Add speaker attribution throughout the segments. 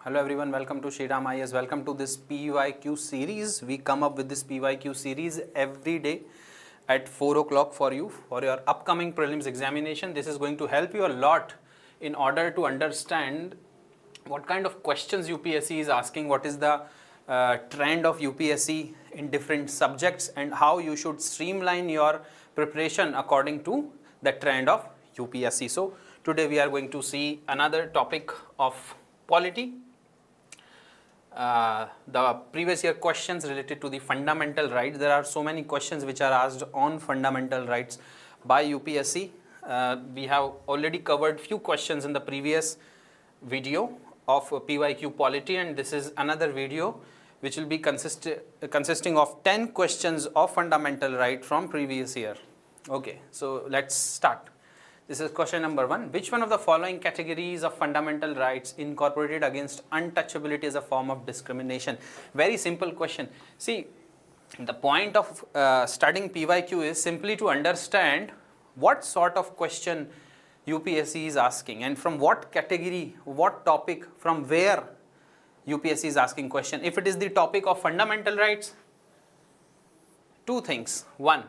Speaker 1: Hello everyone, welcome to SRIRAM IS. Welcome to this PYQ series. We come up with this PYQ series every day at 4 o'clock for you for your upcoming prelims examination. This is going to help you a lot in order to understand what kind of questions UPSC is asking, what is the trend of UPSC in different subjects, and how you should streamline your preparation according to the trend of UPSC. So today we are going to see another topic of polity. The previous year questions related to the fundamental rights. There are so many questions which are asked on fundamental rights by UPSC. We have already covered few questions in the previous video of PYQ polity, and this is another video which will be consisting of 10 questions of fundamental right from previous year. Okay, so let's start. This is question number 1. Which one of the following categories of fundamental rights incorporated against untouchability as a form of discrimination? Very simple question. See, the point of studying PYQ is simply to understand what sort of question UPSC is asking and from what category, what topic, from where UPSC is asking question. If it is the topic of fundamental rights, two things. One,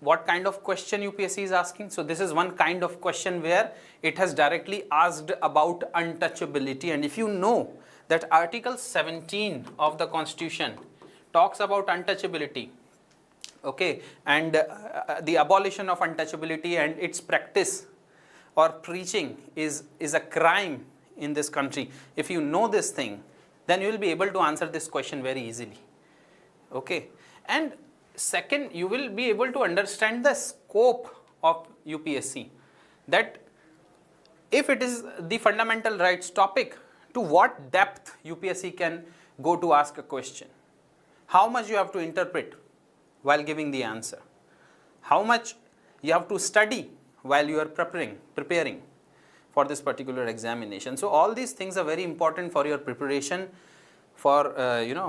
Speaker 1: what kind of question UPSC is asking? So this is one kind of question where it has directly asked about untouchability, and if you know that Article 17 of the Constitution talks about untouchability, okay, and the abolition of untouchability and its practice or preaching is a crime in this country. If you know this thing, then you will be able to answer this question very easily, okay. And second, you will be able to understand the scope of UPSC, that if it is the fundamental rights topic, to what depth UPSC can go to ask a question, how much you have to interpret while giving the answer, how much you have to study while you are preparing for this particular examination. So all these things are very important for your preparation, for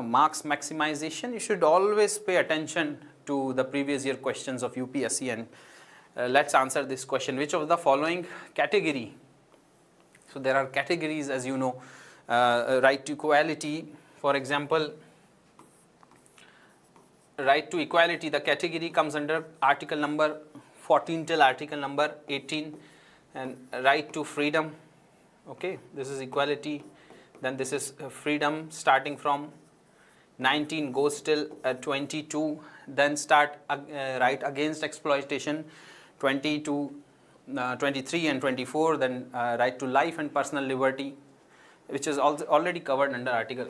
Speaker 1: marks maximization. You should always pay attention to the previous year questions of UPSC, and let's answer this question. Which of the following category? So there are categories, as you know, right to equality, for example. Right to equality, the category comes under article number 14 till article number 18, and right to freedom, okay, this is equality. Then this is freedom starting from 19 goes till 22. Then start right against exploitation 20 to 23 and 24. Then right to life and personal liberty, which is also already covered under article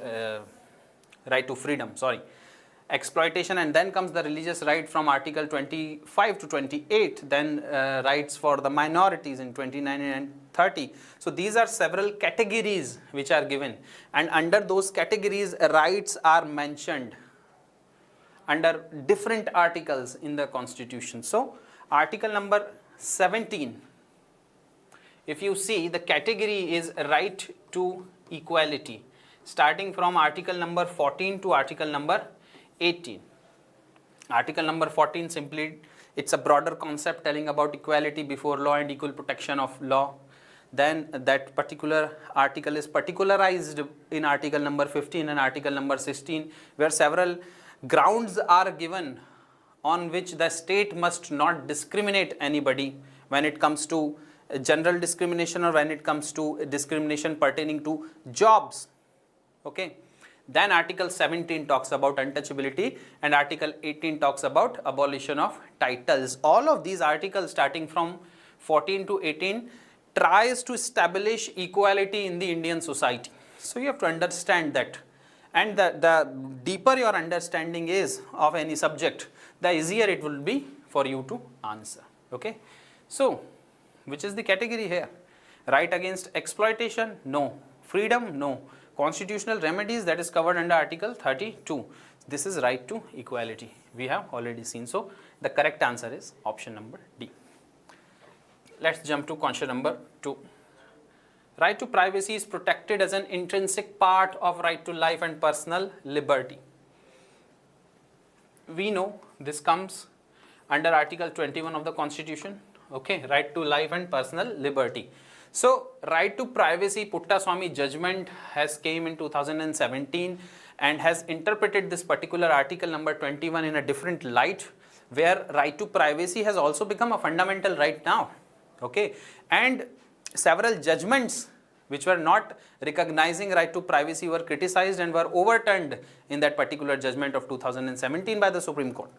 Speaker 1: right to freedom, sorry, exploitation. And then comes the religious right from article 25 to 28. Then rights for the minorities in 29 and 30. So these are several categories which are given, and under those categories rights are mentioned under different articles in the Constitution. So article number 17, if you see, the category is right to equality, starting from article number 14 to article number 18. Article number 14, simply it's a broader concept telling about equality before law and equal protection of law. Then that particular article is particularized in article number 15 and article number 16, where several grounds are given on which the state must not discriminate anybody when it comes to general discrimination or when it comes to discrimination pertaining to jobs, okay. Then article 17 talks about untouchability, and article 18 talks about abolition of titles. All of these articles starting from 14 to 18 tries to establish equality in the Indian society. So you have to understand that, and the deeper your understanding is of any subject, the easier it will be for you to answer, okay. So which is the category here? Right against exploitation? No. Freedom? No. Constitutional remedies, that is covered under article 32. This is right to equality, we have already seen. So the correct answer is option number D. Let's jump to question number 2. Right to privacy is protected as an intrinsic part of right to life and personal liberty. We know this comes under article 21 of the Constitution, okay, right to life and personal liberty. So right to privacy Puttaswamy judgment has came in 2017 and has interpreted this particular article number 21 in a different light, where right to privacy has also become a fundamental right now. Okay, and several judgments which were not recognizing right to privacy were criticized and were overturned in that particular judgment of 2017 by the Supreme Court.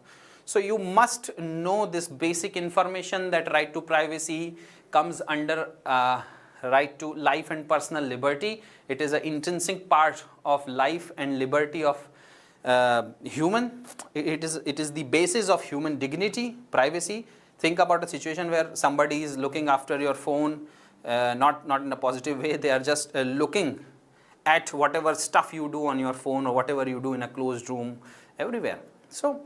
Speaker 1: So you must know this basic information that right to privacy comes under right to life and personal liberty. It is an intrinsic part of life and liberty of human. It is the basis of human dignity, privacy. Think about a situation where somebody is looking after your phone, not in a positive way. They are just looking at whatever stuff you do on your phone or whatever you do in a closed room everywhere. So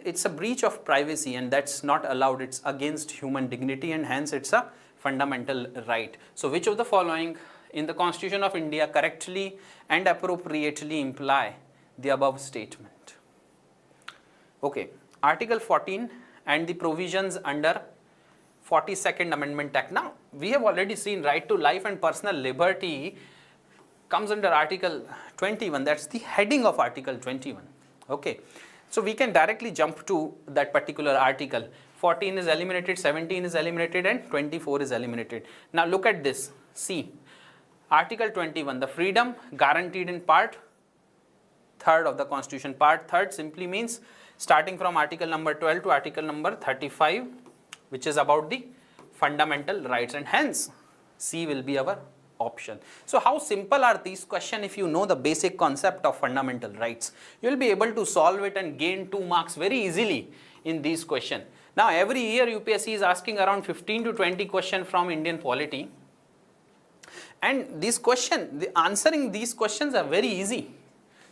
Speaker 1: it's a breach of privacy, and that's not allowed. It's against human dignity, and hence it's a fundamental right. So which of the following in the Constitution of India correctly and appropriately imply the above statement? Okay, Article 14 and the provisions under 42nd Amendment Act. Now, we have already seen right to life and personal liberty comes under Article 21. That's the heading of Article 21. Okay, so we can directly jump to that particular article. 14 is eliminated, 17 is eliminated, and 24 is eliminated. Now look at this. See, Article 21, the freedom guaranteed in Part 3rd of the Constitution. Part 3rd simply means starting from Article number 12 to Article number 35, which is about the fundamental rights, and hence C will be our option. So how simple are these questions? If you know the basic concept of fundamental rights, you will be able to solve it and gain 2 marks very easily in these questions. Now every year UPSC is asking around 15 to 20 questions from Indian polity, and these questions, answering these questions are very easy.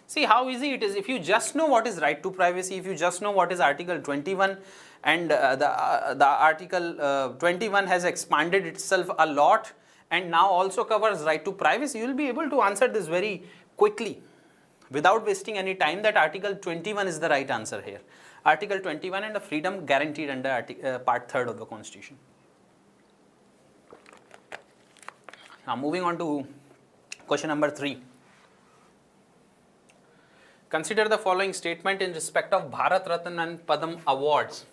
Speaker 1: See how easy it is. If you just know what is right to privacy, if you just know what is Article 21, and the Article 21 has expanded itself a lot and now also covers right to privacy, you will be able to answer this very quickly without wasting any time, that Article 21 is the right answer here. Article 21 and the freedom guaranteed under Part 3rd of the Constitution. Now moving on to question number 3. Consider the following statement in respect of Bharat Ratna and Padam awards.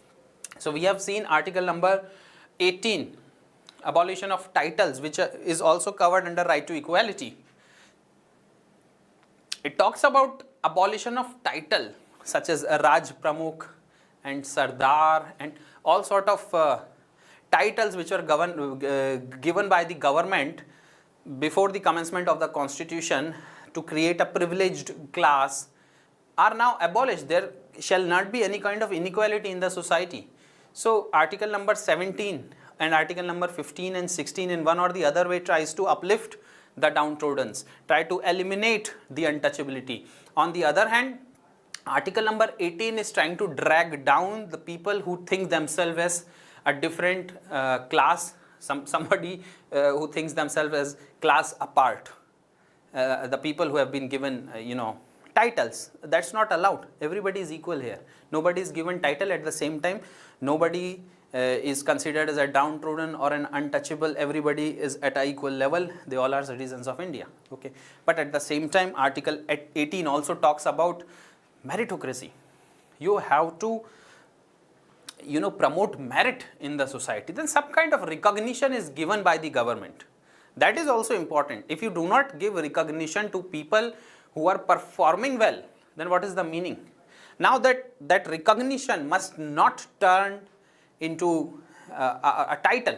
Speaker 1: So we have seen article number 18, abolition of titles, which is also covered under right to equality. It talks about abolition of title such as Raj Pramukh and Sardar and all sort of titles which were given by the government before the commencement of the Constitution to create a privileged class are now abolished. There shall not be any kind of inequality in the society. So article number 17 and article number 15 and 16 in one or the other way tries to uplift the downtrodden, try to eliminate the untouchability. On the other hand, article number 18 is trying to drag down the people who think themselves as a different class, somebody who thinks themselves as class apart. The people who have been given, titles. That's not allowed. Everybody is equal here. Nobody is given title at the same time. Nobody is considered as a downtrodden or an untouchable. Everybody is at an equal level. They all are citizens of India. Okay. But at the same time, Article 18 also talks about meritocracy. You have to, promote merit in the society. Then some kind of recognition is given by the government. That is also important. If you do not give recognition to people who are performing well, then what is the meaning? Now that recognition must not turn into a title.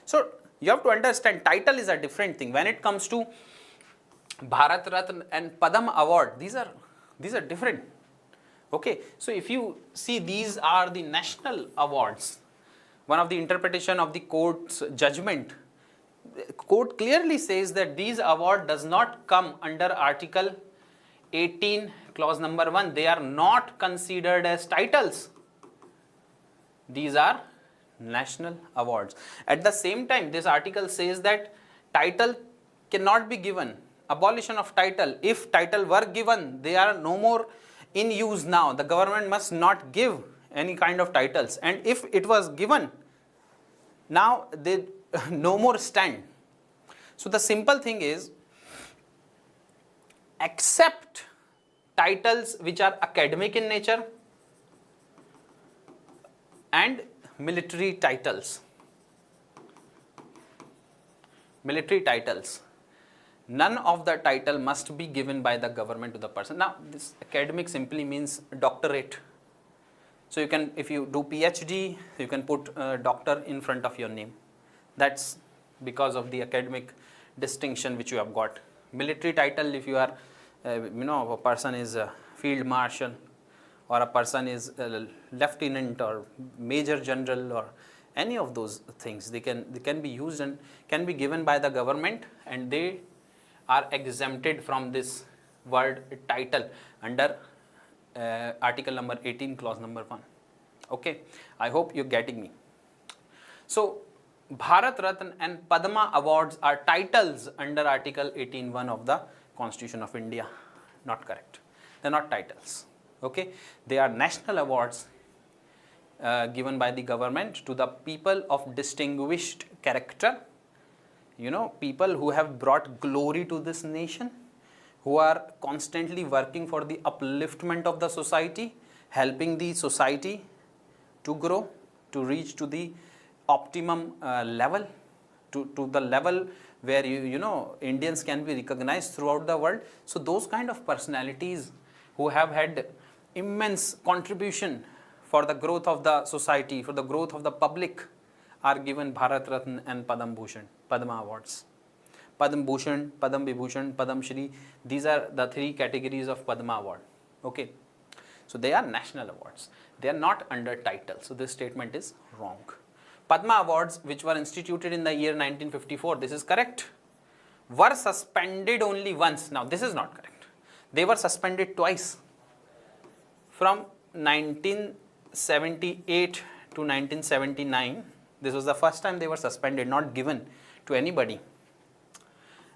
Speaker 1: So you have to understand, title is a different thing. When it comes to Bharat Ratna and Padam award, these are different. Okay, so if you see, these are the national awards. One of the interpretation of the court's judgment, court clearly says that these award does not come under Article 18 clause number 1. They are not considered as titles. These are national awards. At the same time, this article says that title cannot be given. Abolition of title. If title were given, they are no more in use now. The government must not give any kind of titles. And if it was given, now they no more stand. So the simple thing is, accept titles which are academic in nature and military titles. Military titles. None of the title must be given by the government to the person. Now, this academic simply means doctorate. So you can, if you do PhD, you can put doctor in front of your name. That's because of the academic distinction which you have got. Military title, if you are, a person is a field marshal, or a person is a lieutenant or major general, or any of those things, they can be used and can be given by the government, and they are exempted from this word title under article number 18, clause number 1. Okay, I hope you're getting me. So Bharat Ratna and Padma awards are titles under article 18(1) of the Constitution of India. Not correct. They're not titles. Okay, they are national awards given by the government to the people of distinguished character, people who have brought glory to this nation, who are constantly working for the upliftment of the society, helping the society to grow, to reach to the optimum level, to the level where Indians can be recognized throughout the world. So those kind of personalities who have had immense contribution for the growth of the society, for the growth of the public, are given Bharat Ratna and Padma awards. Padma Bhushan, Padma Vibhushan, Padma Shri, these are the 3 categories of Padma award. Okay, so they are national awards. They are not under title. So this statement is wrong. Padma awards, which were instituted in the year 1954, this is correct, were suspended only once. Now this is not correct. They were suspended twice. From 1978 to 1979, this was the first time they were suspended, not given to anybody.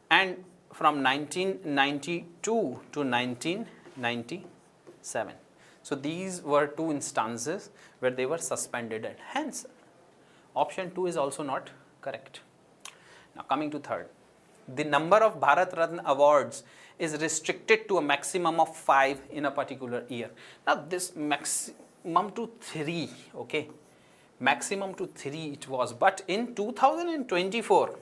Speaker 1: And from 1992 to 1997. So these were 2 instances where they were suspended, and hence option 2 is also not correct. Now coming to third, the number of Bharat Ratna awards is restricted to a maximum of 5 in a particular year. Now this maximum to 3, okay, maximum to 3 it was, but in 2024,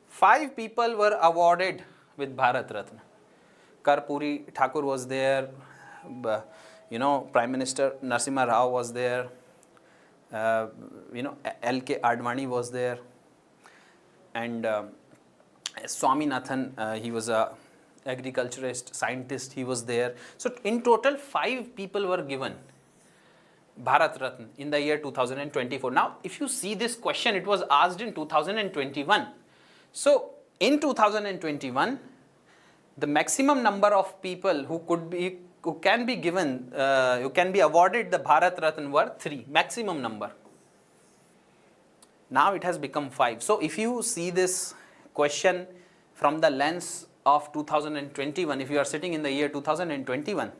Speaker 1: 5 people were awarded with Bharat Ratna. Karpuri Thakur was there, Prime Minister Narasimha Rao was there, L.K. Advani was there, and Swaminathan, he was a agriculturist, scientist, he was there. So in total 5 people were given Bharat Ratna in the year 2024. Now if you see this question, it was asked in 2021. So in 2021, the maximum number of people who can be given, who can be awarded the Bharat Ratna were 3, maximum number. Now it has become 5. So if you see this question from the lens of 2021, if you are sitting in the year 2021,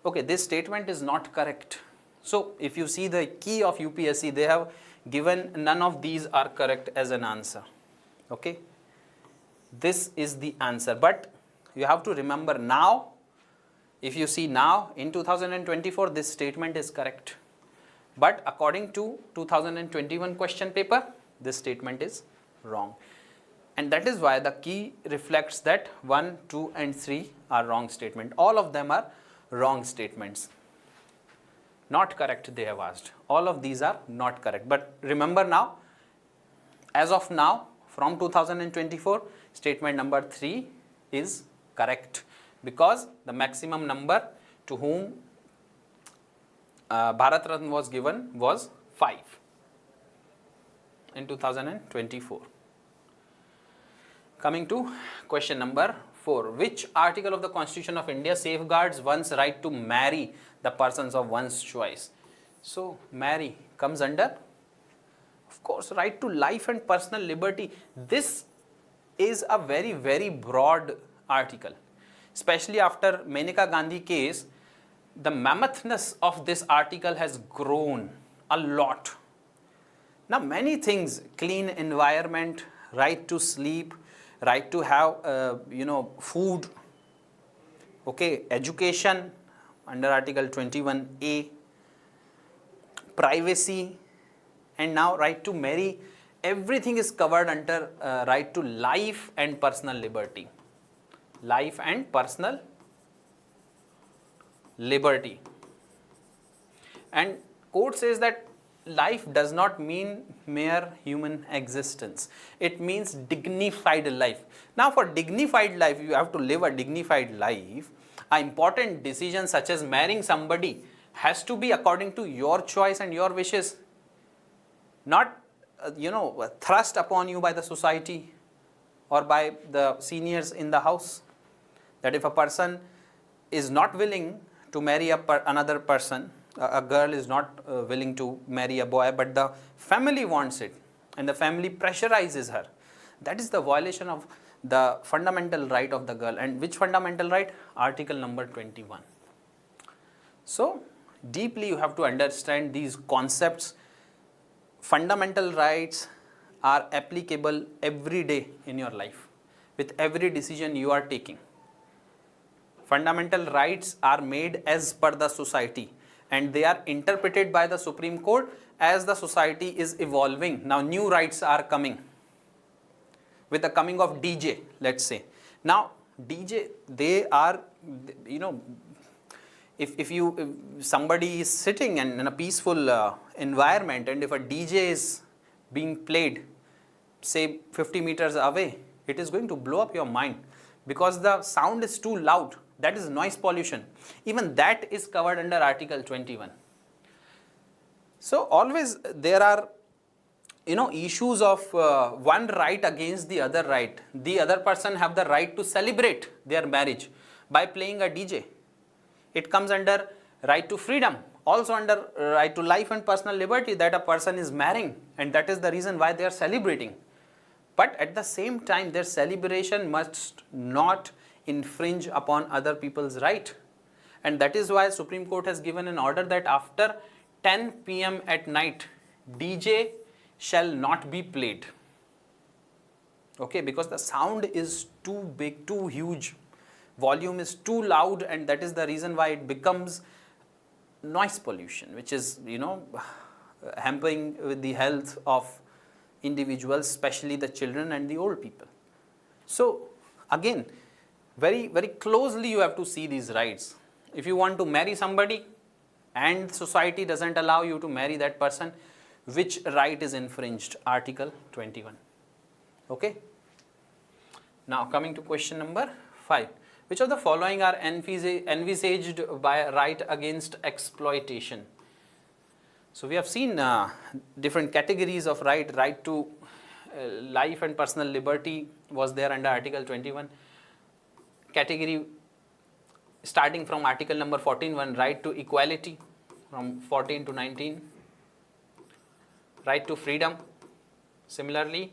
Speaker 1: okay, this statement is not correct. So if you see the key of UPSC, they have given none of these are correct as an answer. Okay, this is the answer, but you have to remember now, if you see now in 2024, this statement is correct, but according to 2021 question paper, this statement is wrong. And that is why the key reflects that 1, 2 and 3 are wrong statement. All of them are wrong statements. Not correct, they have asked. All of these are not correct. But remember now, as of now, from 2024, statement number 3 is correct, because the maximum number to whom Bharat Ratna was given was 5 in 2024. Coming to question number 4. Which article of the Constitution of India safeguards one's right to marry the persons of one's choice? So, marry comes under, of course, right to life and personal liberty. This is a very, very broad article. Especially after Maneka Gandhi case, the mammothnesss of this article has grown a lot. Now, many things, clean environment, right to sleep, right to have food, okay, education under Article 21A, privacy, and now right to marry. Everything is covered under right to life and personal liberty. Life and personal liberty. And court says that life does not mean mere human existence. It means dignified life. Now for dignified life, you have to live a dignified life. An important decision such as marrying somebody has to be according to your choice and your wishes, not thrust upon you by the society or by the seniors in the house. That if a person is not willing to marry another person, a girl is not willing to marry a boy, but the family wants it and the family pressurizes her, that is the violation of the fundamental right of the girl. And which fundamental right? Article number 21. So deeply you have to understand these concepts. Fundamental rights are applicable every day in your life with every decision you are taking. Fundamental rights are made as per the society and they are interpreted by the Supreme Court as the society is evolving. Now new rights are coming with the coming of DJ, let's say. Now DJ, they are, if somebody is sitting in a peaceful environment and if a DJ is being played, say 50 meters away, it is going to blow up your mind because the sound is too loud. That is noise pollution. Even that is covered under Article 21. So always there are issues of one right against the other right. The other person have the right to celebrate their marriage by playing a DJ. It comes under right to freedom, also under right to life and personal liberty, that a person is marrying, and that is the reason why they are celebrating. But at the same time, their celebration must not infringe upon other people's right. And that is why Supreme Court has given an order that after 10 p.m. at night, DJ shall not be played. Okay, because the sound is too big, too huge. Volume is too loud, and that is the reason why it becomes noise pollution, which is, hampering with the health of individuals, especially the children and the old people. So again, very, very closely you have to see these rights. If you want to marry somebody and society doesn't allow you to marry that person, which right is infringed? Article 21. Okay. Now coming to question number 5. Which of the following are envisaged by right against exploitation? So we have seen different categories of right. Right to life and personal liberty was there under Article 21. Category starting from Article number 14.1, right to equality from 14 to 19. Right to freedom. Similarly,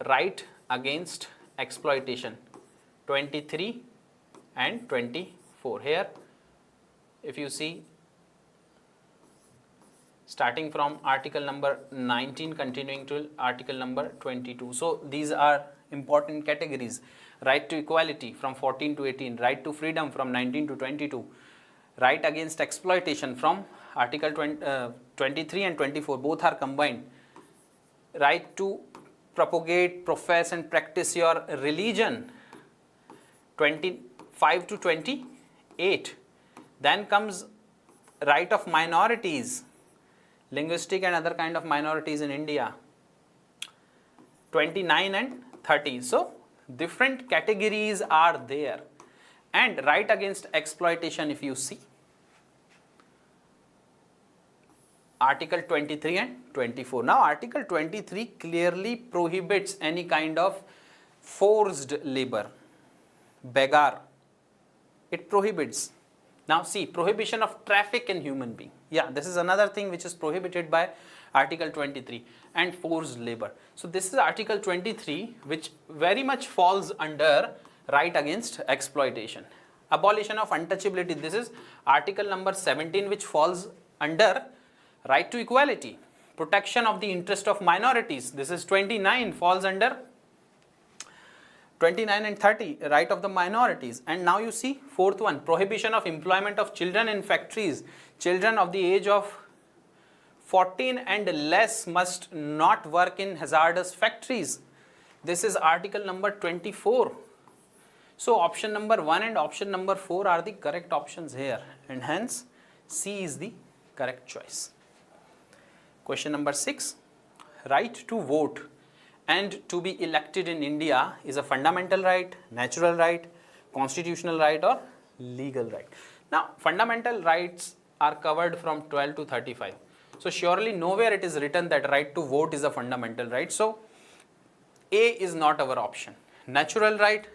Speaker 1: right against exploitation, 23 and 24. Here, if you see, starting from Article number 19 continuing to Article number 22. So these are important categories. Right to equality from 14 to 18, right to freedom from 19 to 22, right against exploitation from Article 23 and 24, both are combined. Right to propagate, profess and practice your religion, 25 to 28. Then comes right of minorities, linguistic and other kind of minorities in India, 29 and 30. So different categories are there. And right against exploitation, if you see, Article 23 and 24. Now Article 23 clearly prohibits any kind of forced labor, beggar. It prohibits. Now see, prohibition of traffic in human being. Yeah, this is another thing which is prohibited by Article 23, and forced labor. So this is Article 23, which very much falls under right against exploitation. Abolition of untouchability. This is Article number 17, which falls under right to equality. protection of the interest of minorities. This is 29, falls under 29 and 30, right of the minorities. And now you see fourth one, prohibition of employment of children in factories. Children of the age of 14 and less must not work in hazardous factories. This is article number 24. So option number 1 and option number 4 are the correct options here, and hence C is the correct choice. Question number 6, right to vote and to be elected in India is a fundamental right, natural right, constitutional right, or legal right. Now, fundamental rights are covered from 12 to 35. So, surely nowhere it is written that right to vote is a fundamental right. So, A is not our option. Natural right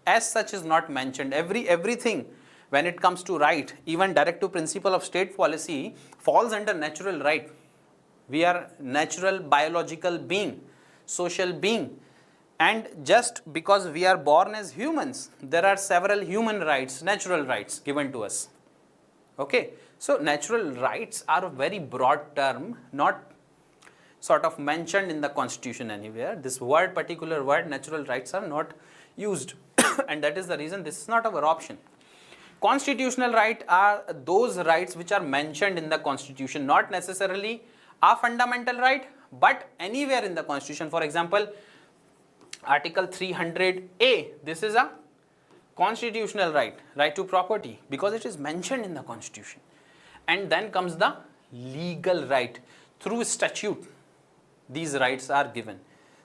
Speaker 1: as such is not mentioned. Everything when it comes to right, even directive principle of state policy falls under natural right. We are natural biological being, social being, and just because we are born as humans, there are several human rights, natural rights given to us. Okay, so natural rights are a very broad term, not sort of mentioned in the constitution anywhere. This word, particular word, natural rights are not used and that is the reason this is not our option. Constitutional right are those rights which are mentioned in the constitution, not necessarily a fundamental right, but anywhere in the constitution. For example, article 300A, this is a constitutional right, right to property, because it is mentioned in the constitution. And then comes the legal right. Through statute, these rights are given.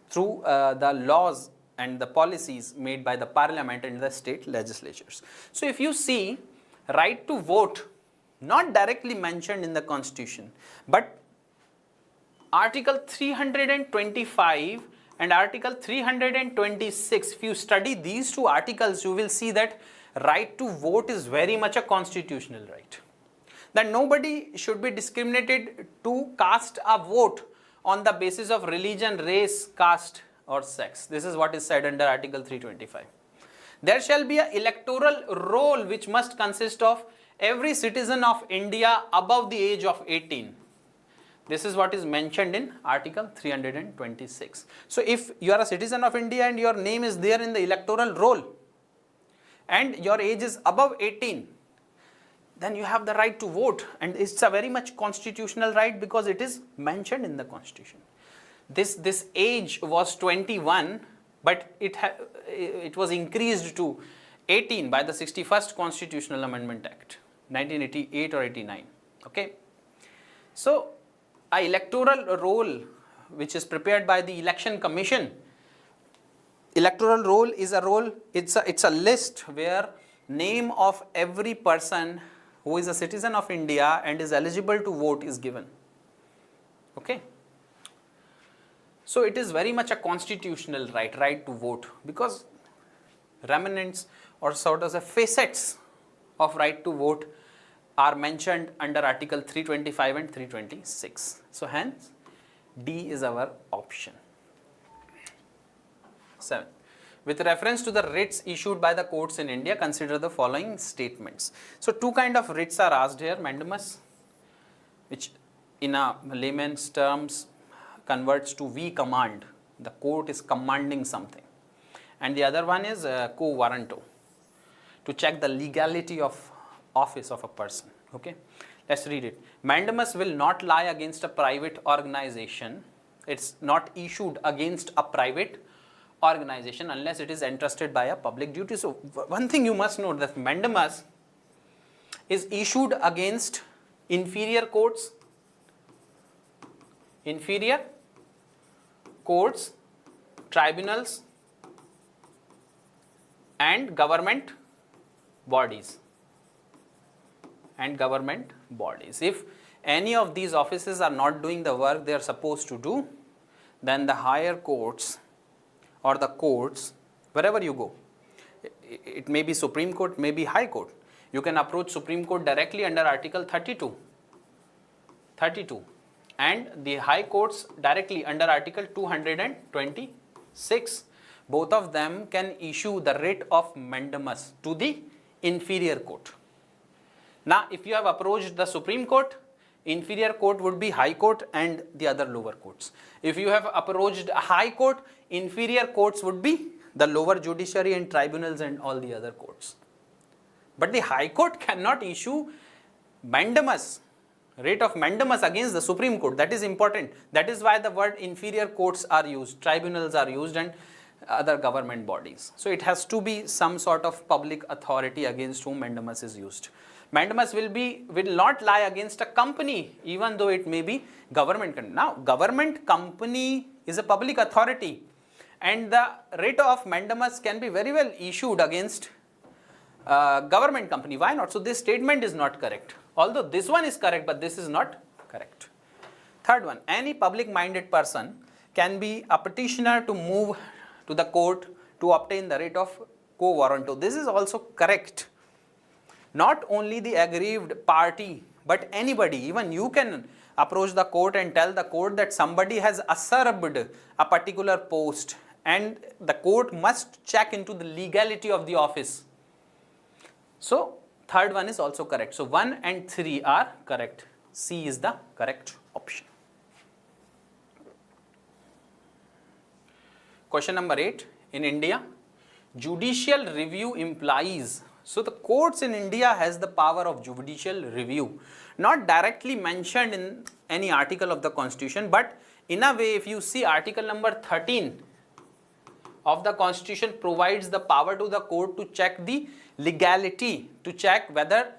Speaker 1: Through the laws and the policies made by the parliament and the state legislatures. So if you see, right to vote, not directly mentioned in the constitution, but article 325 and article 326, if you study these two articles, you will see that right to vote is very much a constitutional right. That nobody should be discriminated to cast a vote on the basis of religion, race, caste or sex. This is what is said under article 325. There shall be an electoral roll which must consist of every citizen of India above the age of 18. This is what is mentioned in article 326. So if you are a citizen of India and your name is there in the electoral roll and your age is above 18, then you have the right to vote, and it's a very much constitutional right because it is mentioned in the constitution. This age was 21, but it was increased to 18 by the 61st Constitutional Amendment Act, 1988 or 89. Okay. So, a electoral roll which is prepared by the Election Commission. Electoral roll is a roll, it's a list where name of every person who is a citizen of India and is eligible to vote is given. Okay. So it is very much a constitutional right, right to vote, because remnants or sort of the facets of right to vote are mentioned under article 325 and 326. So hence D is our option. 7. With reference to the writs issued by the courts in India, consider the following statements. So two kind of writs are asked here: mandamus, which in a layman's terms converts to we command. The court is commanding something. And the other one is quo warranto, to check the legality of office of a person. Okay, let's read it. Mandamus will not lie against a private organization. It's not issued against a private organization unless it is entrusted by a public duty. So one thing you must know, that mandamus is issued against inferior courts, tribunals and government bodies. If any of these offices are not doing the work they are supposed to do, then the higher courts or the courts, wherever you go, it may be Supreme Court, may be High Court, you can approach Supreme Court directly under Article 32 and the High Courts directly under Article 226. Both of them can issue the writ of mandamus to the inferior court. Now, if you have approached the Supreme Court, inferior court would be high court and the other lower courts. If you have approached a high court, inferior courts would be the lower judiciary and tribunals and all the other courts. But the high court cannot issue mandamus, writ of mandamus against the Supreme Court. That is important. That is why the word inferior courts are used, tribunals are used, and other government bodies. So it has to be some sort of public authority against whom mandamus is used. Mandamus will not lie against a company, even though it may be government. Now, government company is a public authority, and the writ of mandamus can be very well issued against government company. Why not? So this statement is not correct. Although this one is correct, but this is not correct. Third one, any public-minded person can be a petitioner to move to the court to obtain the writ of quo warranto. This is also correct. Not only the aggrieved party, but anybody, even you can approach the court and tell the court that somebody has usurped a particular post, and the court must check into the legality of the office. So third one is also correct. So 1 and 3 are correct. C is the correct option. Question number 8. In India, judicial review implies. So the courts in India has the power of judicial review. Not directly mentioned in any article of the Constitution, but in a way, if you see article number 13 of the Constitution provides the power to the court to check the legality, to check whether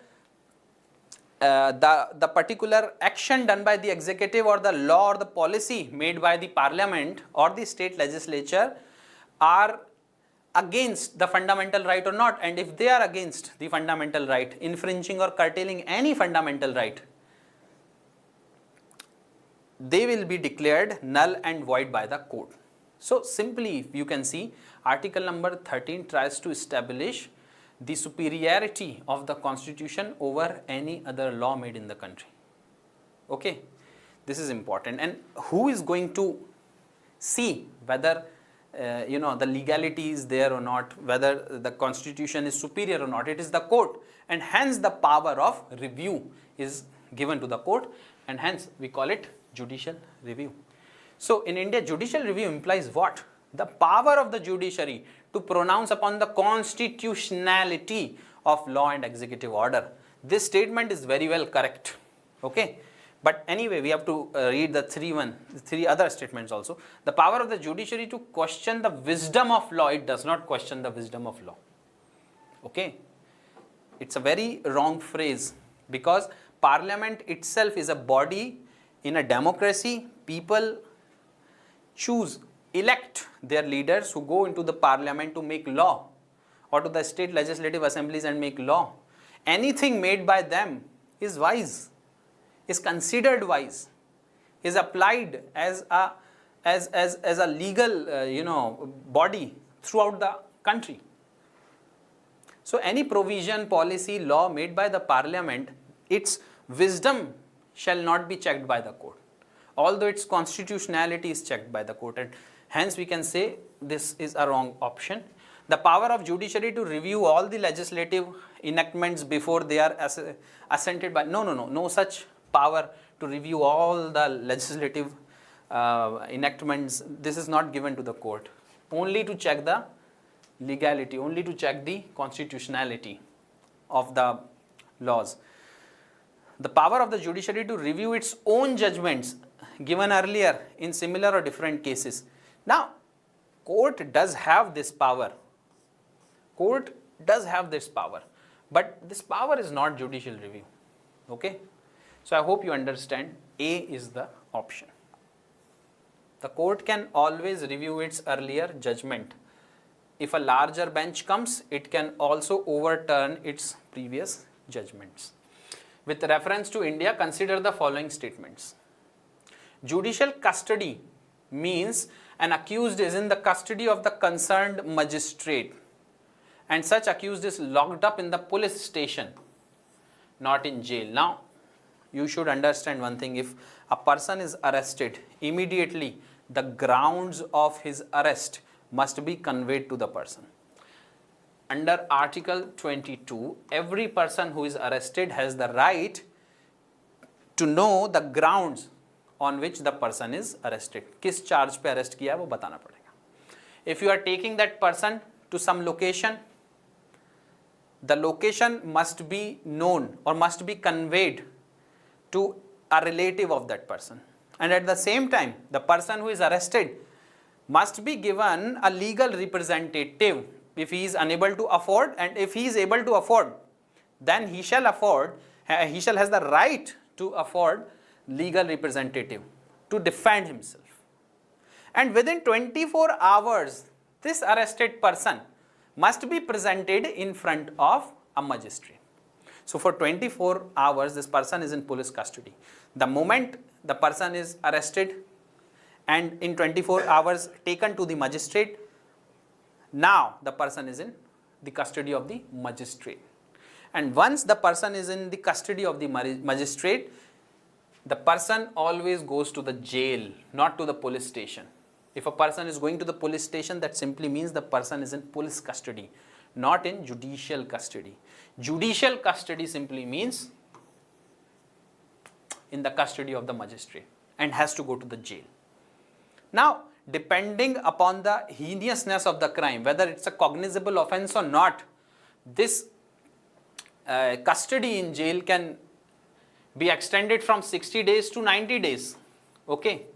Speaker 1: the particular action done by the executive or the law or the policy made by the parliament or the state legislature are against the fundamental right or not. And if they are against the fundamental right, infringing or curtailing any fundamental right, they will be declared null and void by the court. So simply you can see article number 13 tries to establish the superiority of the Constitution over any other law made in the country. Okay, this is important. And who is going to see whether the legality is there or not, whether the Constitution is superior or not? It is the court, and hence the power of review is given to the court, and hence we call it judicial review. So in India, judicial review implies what? The power of the judiciary to pronounce upon the constitutionality of law and executive order. This statement is very well correct. Okay, but anyway, we have to read the three other statements also. The power of the judiciary to question the wisdom of law. It does not question the wisdom of law. Okay, it's a very wrong phrase, because parliament itself is a body in a democracy. People elect their leaders who go into the parliament to make law, or to the state legislative assemblies and make law. Anything made by them is wise, is considered wise, is applied as a legal body throughout the country. So any provision, policy, law made by the parliament, its wisdom shall not be checked by the court, although its constitutionality is checked by the court, and hence we can say this is a wrong option. The power of judiciary to review all the legislative enactments before they are assented by. No such power to review all the legislative enactments. This is not given to the court. Only to check the legality, only to check the constitutionality of the laws. The power of the judiciary to review its own judgments given earlier in similar or different cases. Now, court does have this power. Court does have this power, but this power is not judicial review. Okay? So I hope you understand. A is the option. The court can always review its earlier judgment. If a larger bench comes, it can also overturn its previous judgments. With reference to India, consider the following statements. Judicial custody means an accused is in the custody of the concerned magistrate, and such accused is locked up in the police station, not in jail. Now, you should understand one thing. If a person is arrested, immediately the grounds of his arrest must be conveyed to the person. Under Article 22, every person who is arrested has the right to know the grounds on which the person is arrested. किस charge पे arrest किया है वो बताना पड़ेगा. If you are taking that person to some location, the location must be known or must be conveyed to a relative of that person. And at the same time, the person who is arrested must be given a legal representative if he is unable to afford, and if he is able to afford, then he shall has the right to afford legal representative to defend himself. And within 24 hours, this arrested person must be presented in front of a magistrate. So for 24 hours, this person is in police custody. The moment the person is arrested and in 24 hours taken to the magistrate, now the person is in the custody of the magistrate. And once the person is in the custody of the magistrate, the person always goes to the jail, not to the police station. If a person is going to the police station, that simply means the person is in police custody, not in judicial custody. Judicial custody simply means in the custody of the magistrate and has to go to the jail. Now, depending upon the heinousness of the crime, whether it's a cognizable offense or not, this custody in jail can be extended from 60 days to 90 days. Okay.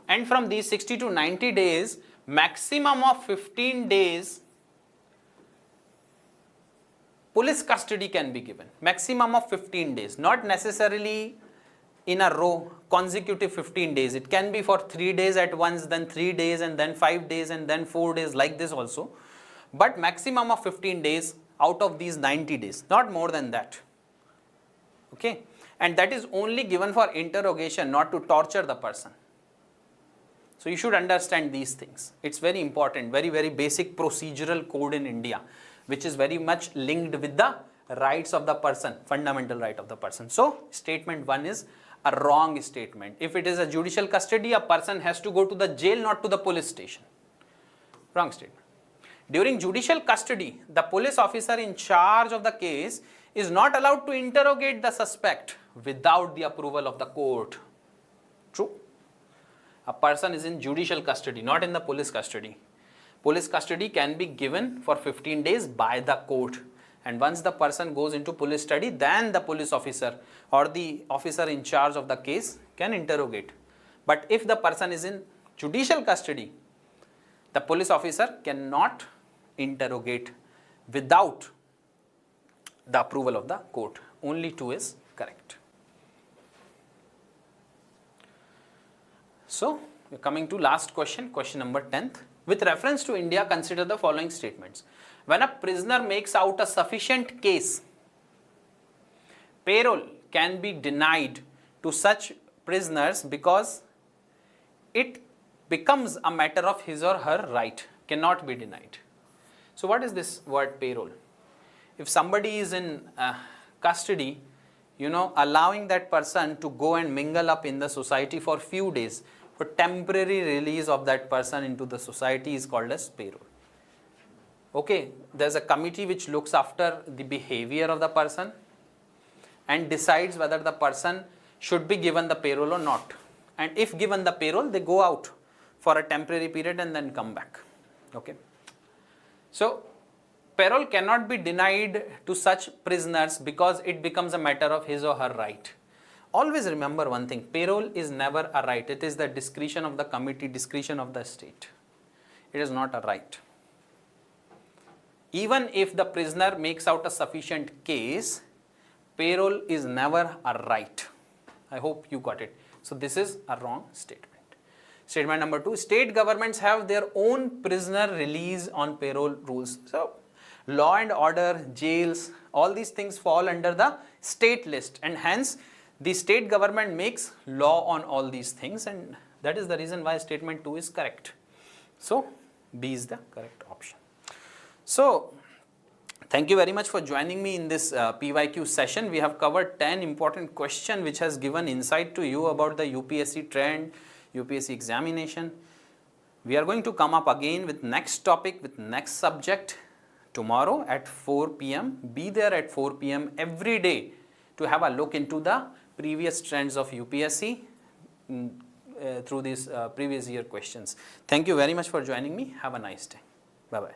Speaker 1: And from these 60 to 90 days, maximum of 15 days police custody can be given. Maximum of 15 days, not necessarily in a row, consecutive 15 days. It can be for 3 days at once, then 3 days, and then 5 days, and then 4 days, like this also. But maximum of 15 days out of these 90 days, not more than that. Okay. And that is only given for interrogation, not to torture the person. So you should understand these things. It's very important, very, very basic procedural code in India, which is very much linked with the rights of the person, fundamental right of the person. So statement 1 is a wrong statement. If it is a judicial custody, a person has to go to the jail, not to the police station. Wrong statement. During judicial custody, the police officer in charge of the case is not allowed to interrogate the suspect without the approval of the court. True. A person is in judicial custody, not in the police custody. Police custody can be given for 15 days by the court. And once the person goes into police custody, then the police officer or the officer in charge of the case can interrogate. But if the person is in judicial custody, the police officer cannot interrogate without the approval of the court. Only 2 is correct. So, we are coming to last question, question number 10th. With reference to India, consider the following statements. When a prisoner makes out a sufficient case, parole can be denied to such prisoners because it becomes a matter of his or her right, cannot be denied. So what is this word parole? If somebody is in custody, allowing that person to go and mingle up in the society for few days, for temporary release of that person into the society is called as parole. Okay, there's a committee which looks after the behavior of the person and decides whether the person should be given the parole or not. And if given the parole, they go out for a temporary period and then come back. Okay. So, parole cannot be denied to such prisoners because it becomes a matter of his or her right. Always remember one thing, parole is never a right. It is the discretion of the committee, discretion of the state. It is not a right. Even if the prisoner makes out a sufficient case, parole is never a right. I hope you got it. So this is a wrong statement. Statement number 2, state governments have their own prisoner release on parole rules. So law and order, jails, all these things fall under the state list, and hence the state government makes law on all these things, and that is the reason why statement 2 is correct. So B is the correct option. So thank you very much for joining me in this PYQ session. We have covered 10 important questions which has given insight to you about the UPSC trend, UPSC examination. We are going to come up again with next topic, with next subject tomorrow at 4 p.m. Be there at 4 p.m. every day to have a look into the previous trends of UPSC through these previous year questions. Thank you very much for joining me. Have a nice day. Bye bye.